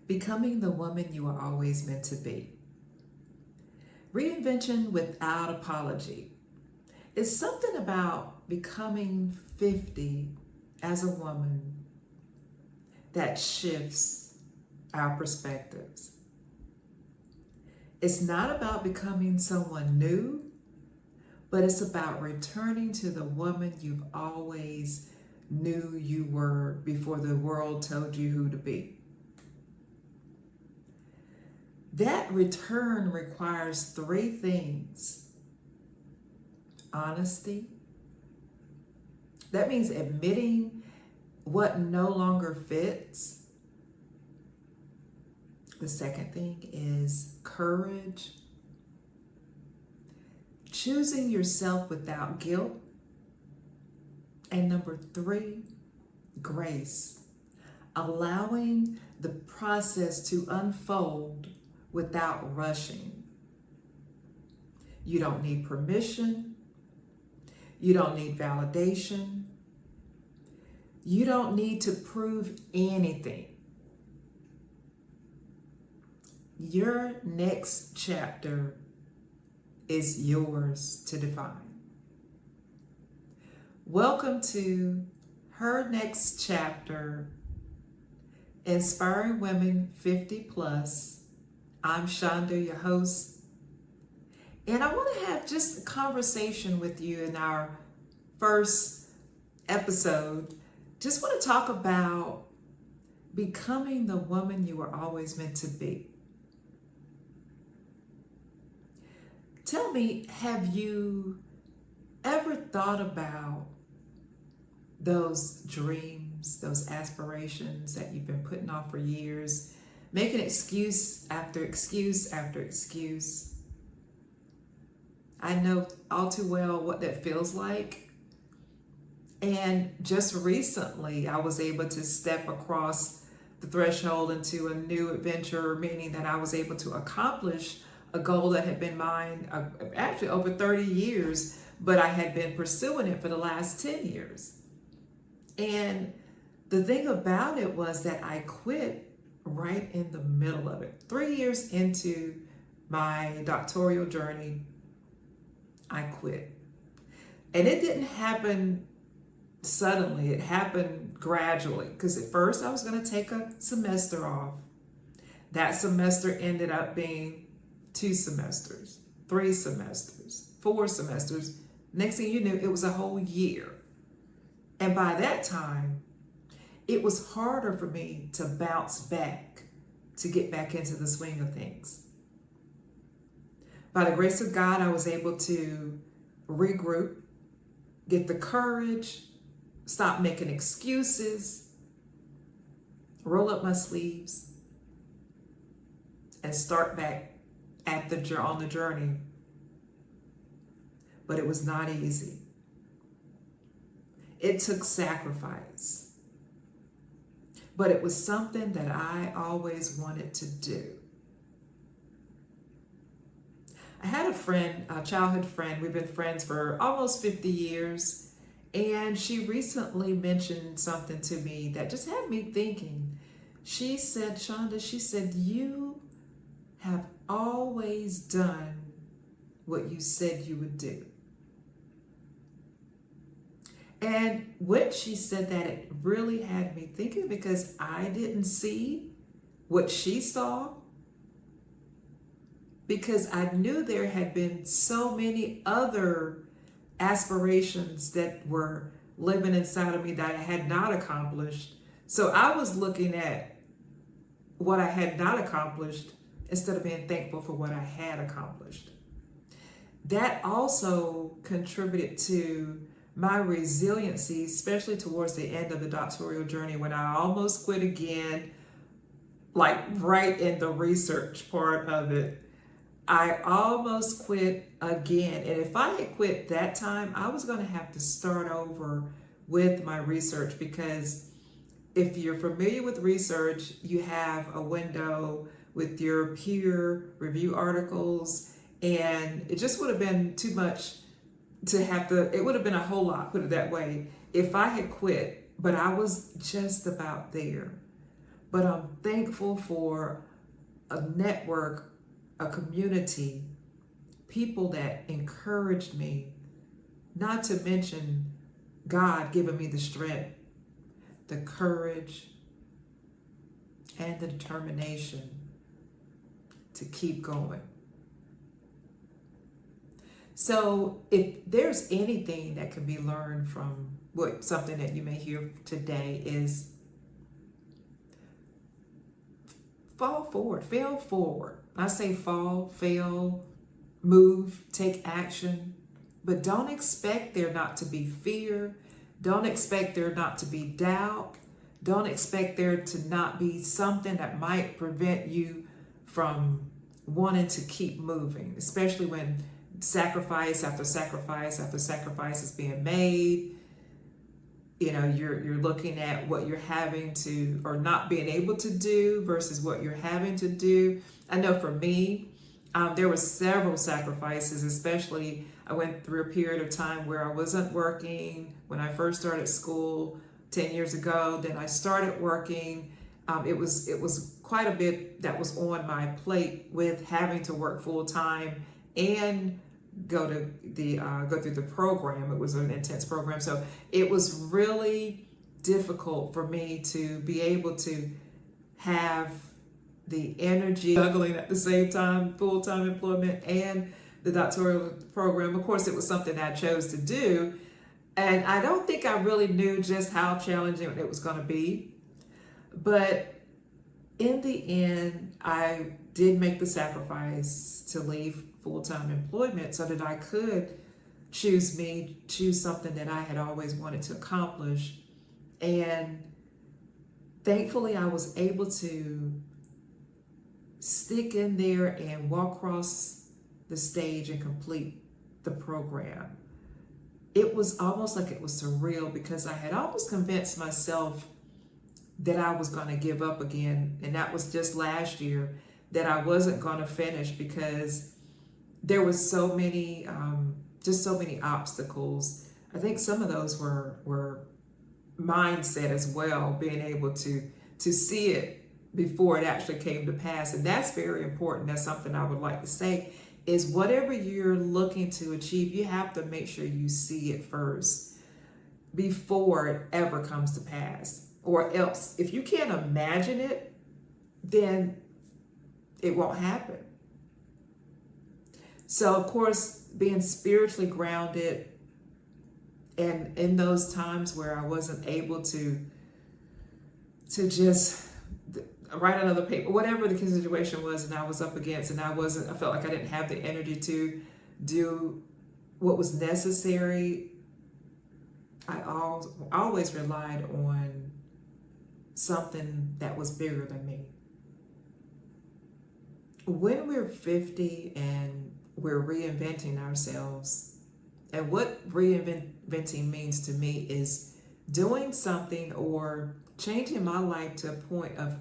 Becoming the woman you are always meant to be. Reinvention without apology. It's something about becoming 50 as a woman that shifts our perspectives. It's not about becoming someone new, but it's about returning to the woman you've always knew you were before the world told you who to be. That return requires three things. Honesty. That means admitting what no longer fits. The second thing is courage. Choosing yourself without guilt. And number three, grace. Allowing the process to unfold without rushing. You don't need permission. You don't need validation. You don't need to prove anything. Your next chapter is yours to define. Welcome to Her Next Chapter, Inspiring Women 50 Plus. I'm Shonda, your host, and I want to have just a conversation with you in our first episode. Just want to talk about becoming the woman you were always meant to be. Tell me, have you ever thought about those dreams, those aspirations that you've been putting off for years, making excuse after excuse after excuse? I know all too well what that feels like. And just recently, I was able to step across the threshold into a new adventure, meaning that I was able to accomplish a goal that had been mine actually over 30 years, but I had been pursuing it for the last 10 years. And the thing about it was that I quit right in the middle of it. 3 years into my doctoral journey, I quit. And it didn't happen suddenly. It happened gradually, because at first I was going to take a semester off. That semester ended up being 2 semesters, 3 semesters, 4 semesters. Next thing you knew, it was a whole year. And by that time, it was harder for me to bounce back, to get back into the swing of things. By the grace of God, I was able to regroup, get the courage, stop making excuses, roll up my sleeves, and start back on the journey. But it was not easy. It took sacrifice. But it was something that I always wanted to do. I had a friend, a childhood friend. We've been friends for almost 50 years. And she recently mentioned something to me that just had me thinking. She said, Shonda, she said, you have always done what you said you would do. And when she said that, it really had me thinking, because I didn't see what she saw, because I knew there had been so many other aspirations that were living inside of me that I had not accomplished. So I was looking at what I had not accomplished instead of being thankful for what I had accomplished. That also contributed to my resiliency, especially towards the end of the doctoral journey, when I almost quit again, like right in the research part of it. I almost quit again. And if I had quit that time, I was going to have to start over with my research, because if you're familiar with research, you have a window with your peer review articles, and it just would have been too much it would have been a whole lot, put it that way, if I had quit, but I was just about there. but I'm thankful for a network, a community, people that encouraged me, not to mention God giving me the strength, the courage, and the determination to keep going. So if there's anything that can be learned from something that you may hear today is fall forward, fail forward. I say fall, fail, move, take action, but don't expect there not to be fear. Don't expect there not to be doubt. Don't expect there to not be something that might prevent you from wanting to keep moving, especially when sacrifice after sacrifice after sacrifice is being made. You know, you're looking at what you're having to or not being able to do versus what you're having to do. I know for me, there were several sacrifices, especially I went through a period of time where I wasn't working when I first started school 10 years ago. Then I started working. It was quite a bit that was on my plate with having to work full time and go through the program. It was an intense program, so it was really difficult for me to be able to have the energy juggling at the same time, full-time employment and the doctoral program. Of course, it was something I chose to do, and I don't think I really knew just how challenging it was going to be. But in the end, I did make the sacrifice to leave full-time employment so that I could choose something that I had always wanted to accomplish. And thankfully, I was able to stick in there and walk across the stage and complete the program. It was almost like it was surreal because I had almost convinced myself that I was going to give up again. And that was just last year, that I wasn't going to finish because there was so many obstacles. I think some of those were mindset as well, being able to see it before it actually came to pass. And that's very important. That's something I would like to say is whatever you're looking to achieve, you have to make sure you see it first before it ever comes to pass. Or else, if you can't imagine it, then it won't happen. So, of course, being spiritually grounded, and in those times where I wasn't able to just write another paper, whatever the situation was, and I was up against, and I felt like I didn't have the energy to do what was necessary. I always relied on something that was bigger than me. When we're 50 and we're reinventing ourselves, and what reinventing means to me is doing something or changing my life to a point of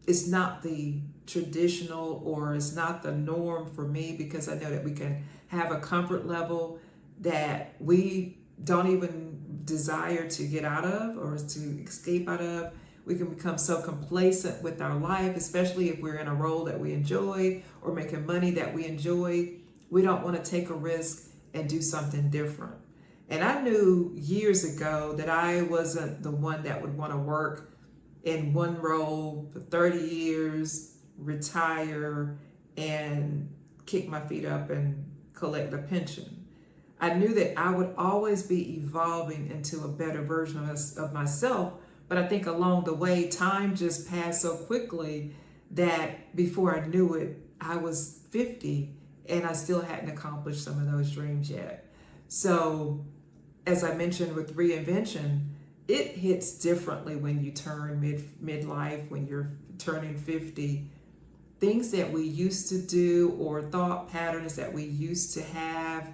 it's not the traditional or it's not the norm for me, because I know that we can have a comfort level that we don't even desire to get out of or to escape out of. We can become so complacent with our life, especially if we're in a role that we enjoy or making money that we enjoy. We don't want to take a risk and do something different. And I knew years ago that I wasn't the one that would want to work in one role for 30 years, retire, and kick my feet up and collect a pension. I knew that I would always be evolving into a better version of myself. But I think along the way, time just passed so quickly that before I knew it, I was 50 and I still hadn't accomplished some of those dreams yet. So as I mentioned with reinvention, it hits differently when you turn midlife, when you're turning 50. Things that we used to do or thought patterns that we used to have,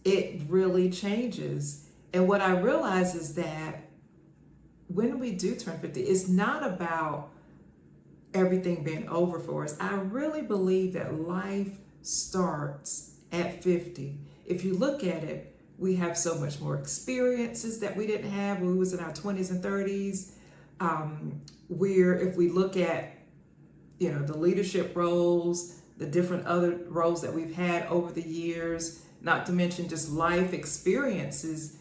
it really changes. And what I realize is that when we do turn 50, it's not about everything being over for us. I really believe that life starts at 50. If you look at it, we have so much more experiences that we didn't have when we was in our 20s and 30s. Where if we look at, the leadership roles, the different other roles that we've had over the years, not to mention just life experiences,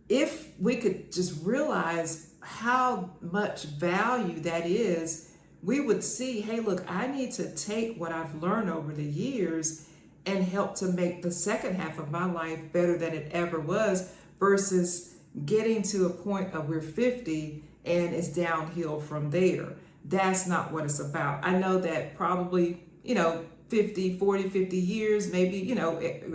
if we could just realize how much value that is, we would see, hey, look, I need to take what I've learned over the years and help to make the second half of my life better than it ever was, versus getting to a point of we're 50 and it's downhill from there. That's not what it's about. I know that probably, 50 years, maybe,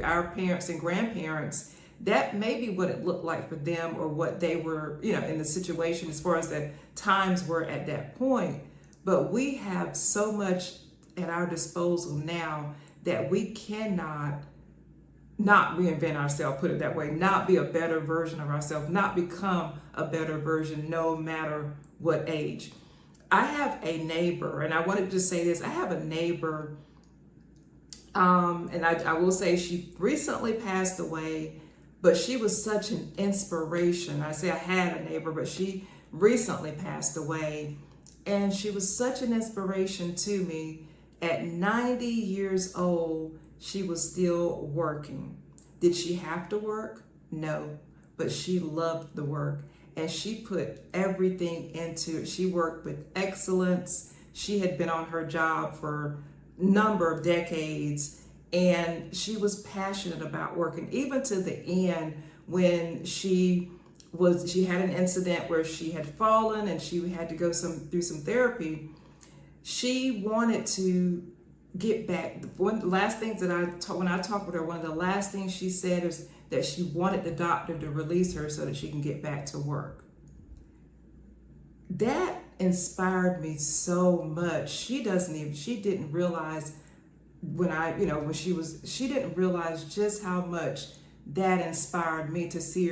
our parents and grandparents, that may be what it looked like for them, or what they were, in the situation as far as the times were at that point. But we have so much at our disposal now that we cannot not reinvent ourselves, put it that way, not be a better version of ourselves, not become a better version no matter what age. I have a neighbor, and I wanted to say this. I have a neighbor, and I will say she recently passed away, but she was such an inspiration. I say I had a neighbor, but she recently passed away, and she was such an inspiration to me. At 90 years old, she was still working. Did she have to work? No, but she loved the work, and she put everything into it. She worked with excellence. She had been on her job for a number of decades, and she was passionate about working, even to the end when she had an incident where she had fallen and she had to go through some therapy. She wanted to get back. One of the last things that when I talked with her, one of the last things she said is that she wanted the doctor to release her so that she can get back to work. That inspired me so much. She didn't realize she didn't realize just how much that inspired me to see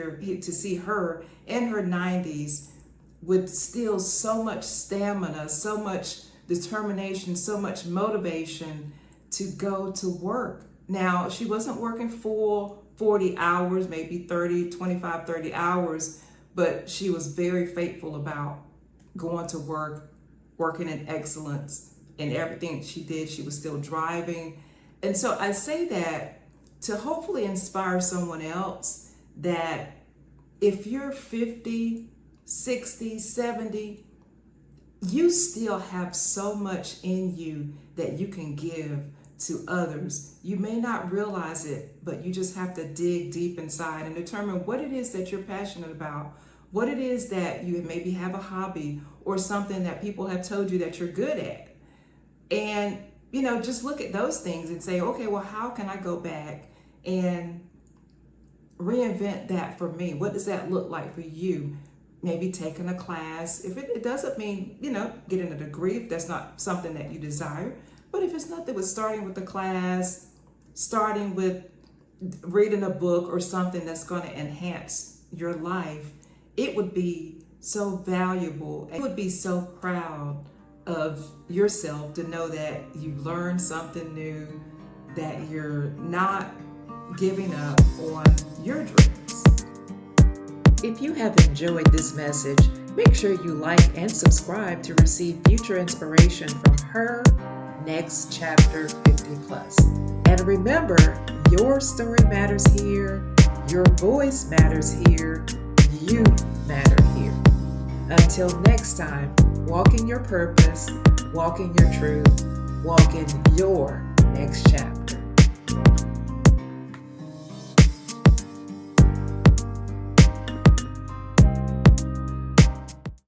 her in her 90s with still so much stamina, so much determination, so much motivation to go to work. Now, she wasn't working full 40 hours, maybe 30 hours, but she was very faithful about going to work, working in excellence, and everything she did, she was still driving. And so I say that to hopefully inspire someone else that if you're 50, 60, 70, you still have so much in you that you can give to others. You may not realize it, but you just have to dig deep inside and determine what it is that you're passionate about, what it is that you maybe have a hobby or something that people have told you that you're good at. And, just look at those things and say, okay, well, how can I go back and reinvent that for me? What does that look like for you? Maybe taking a class. If it doesn't mean, getting a degree, if that's not something that you desire. But if it's nothing with starting with a class, starting with reading a book or something that's going to enhance your life, it would be so valuable. And you would be so proud of yourself to know that you learned something new, that you're not giving up on your dreams. If you have enjoyed this message, make sure you like and subscribe to receive future inspiration from her next chapter 50 plus. And remember, your story matters here, your voice matters here, you matter here. Until next time, walk in your purpose, walk in your truth, walk in your next chapter.